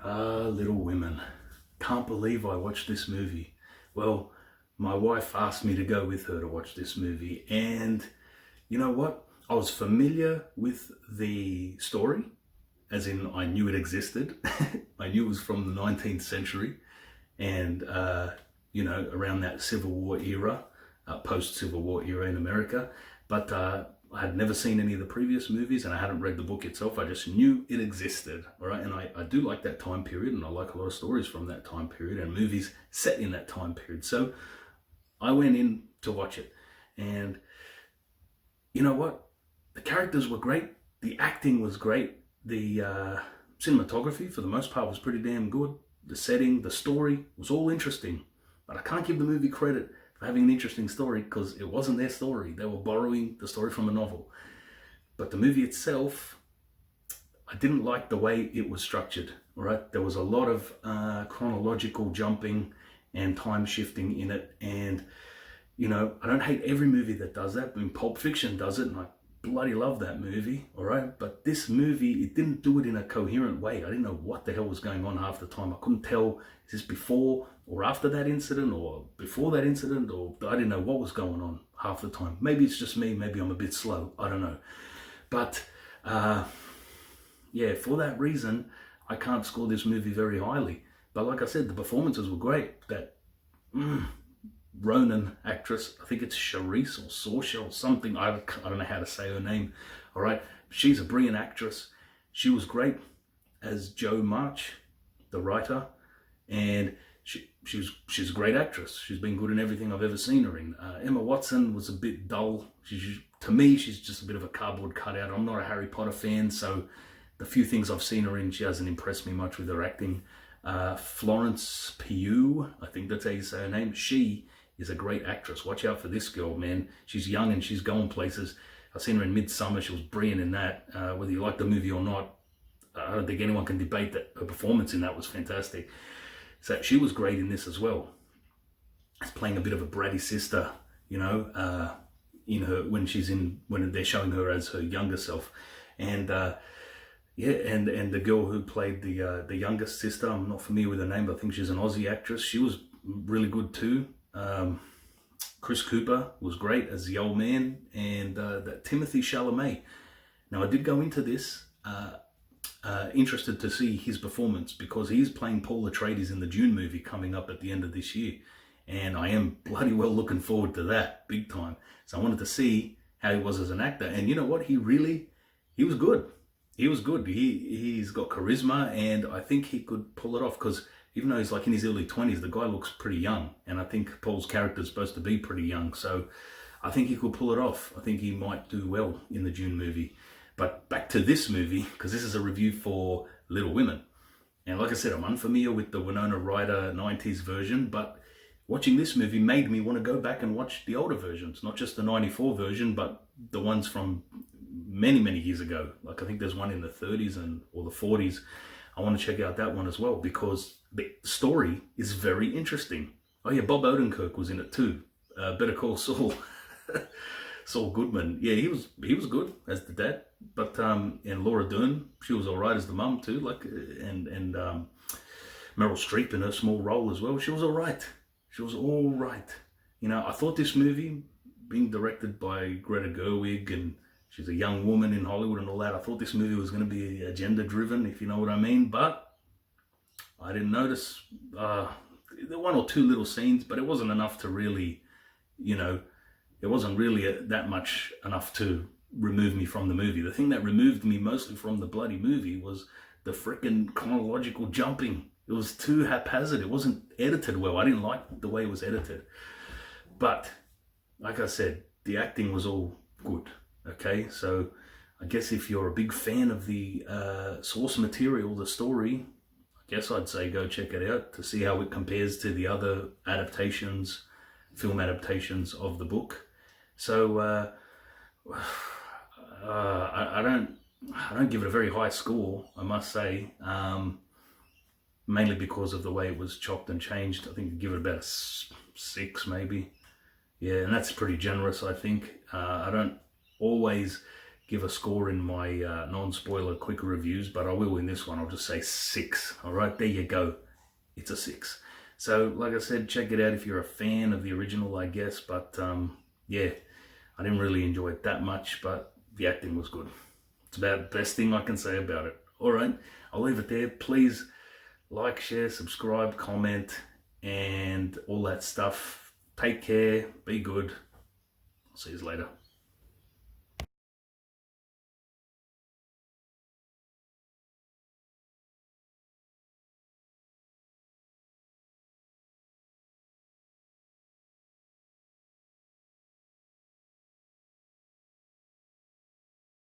Little Women. Can't believe I watched this movie. Well, my wife asked me to go with her to watch this movie, and you know what? I was familiar with the story, as in I knew it existed. I knew it was from the 19th century, and around that Civil War era, post-Civil War era in America. But I had never seen any of the previous movies, and I hadn't read the book itself. I just knew it existed, all right? And I do like that time period, and I like a lot of stories from that time period and movies set in that time period. So I went in to watch it, and you know what? The characters were great. The acting was great. The cinematography, for the most part, was pretty damn good. The setting, the story was all interesting. But I can't give the movie credit for having an interesting story because it wasn't their story. They were borrowing the story from a novel. But the movie itself, I didn't like the way it was structured. All right, there was a lot of chronological jumping and time shifting in it. And, you know, I don't hate every movie that does that. I mean, Pulp Fiction does it, and I bloody love that movie, all right? But this movie, it didn't do it in a coherent way. I didn't know what the hell was going on half the time. I couldn't tell, is this before or after that incident, or before that incident, or I didn't know what was going on half the time. Maybe it's just me, maybe I'm a bit slow, I don't know. But yeah, for that reason, I can't score this movie very highly. But like I said, the performances were great. That Ronan actress, I think it's Saoirse or Saoirse or something, I don't know how to say her name, all right? She's a brilliant actress. She was great as Jo March, the writer, and she's a great actress. She's been good in everything I've ever seen her in. Emma Watson was a bit dull. To me, she's just a bit of a cardboard cutout. I'm not a Harry Potter fan, so the few things I've seen her in, she hasn't impressed me much with her acting. Florence Pugh, I think that's how you say her name, she is a great actress. Watch out for this girl, man. She's young and she's going places. I've seen her in Midsummer. She was brilliant in that. Whether you like the movie or not, I don't think anyone can debate that her performance in that was fantastic. So she was great in this as well. She's playing a bit of a bratty sister, you know, in her when they're showing her as her younger self, and yeah, and the girl who played the youngest sister, I'm not familiar with her name, but I think she's an Aussie actress. She was really good too. Chris Cooper was great as the old man, and that Timothy Chalamet. Now I did go into this interested to see his performance because he's playing Paul Atreides in the Dune movie coming up at the end of this year, and I am bloody well looking forward to that big time. So I wanted to see how he was as an actor, and you know what? He was good. He was good. He's got charisma, and I think he could pull it off because even though he's like in his early 20s, the guy looks pretty young. And I think Paul's character is supposed to be pretty young. So I think he could pull it off. I think he might do well in the Dune movie. But back to this movie, because this is a review for Little Women. And like I said, I'm unfamiliar with the Winona Ryder 90s version, but watching this movie made me want to go back and watch the older versions, not just the 94 version, but the ones from many, many years ago. Like I think there's one in the 30s or the 40s. I want to check out that one as well because the story is very interesting. Oh yeah, Bob Odenkirk was in it too. Better Call Saul. Saul Goodman. Yeah, he was good as the dad. But and Laura Dern, she was all right as the mum too. Like and Meryl Streep in her small role as well. She was all right. She was all right. You know, I thought this movie, being directed by Greta Gerwig, and she's a young woman in Hollywood and all that, I thought this movie was going to be agenda-driven, if you know what I mean. But I didn't notice. There were one or two little scenes, but it wasn't enough to really, you know, it wasn't really that much enough to remove me from the movie. The thing that removed me mostly from the bloody movie was the freaking chronological jumping. It was too haphazard. It wasn't edited well. I didn't like the way it was edited. But, like I said, the acting was all good. Okay, so I guess if you're a big fan of the source material, the story, I guess I'd say go check it out to see how it compares to the other adaptations, film adaptations of the book. So I don't give it a very high score, I must say, mainly because of the way it was chopped and changed. I think I'd give it about a 6 maybe. Yeah, and that's pretty generous, I think. I don't always give a score in my non-spoiler quick reviews, but I will in this one. I'll just say 6. All right, there you go. It's a 6. So, like I said, check it out if you're a fan of the original, I guess. But, yeah, I didn't really enjoy it that much, but the acting was good. It's about the best thing I can say about it. All right, I'll leave it there. Please like, share, subscribe, comment, and all that stuff. Take care. Be good. See you later.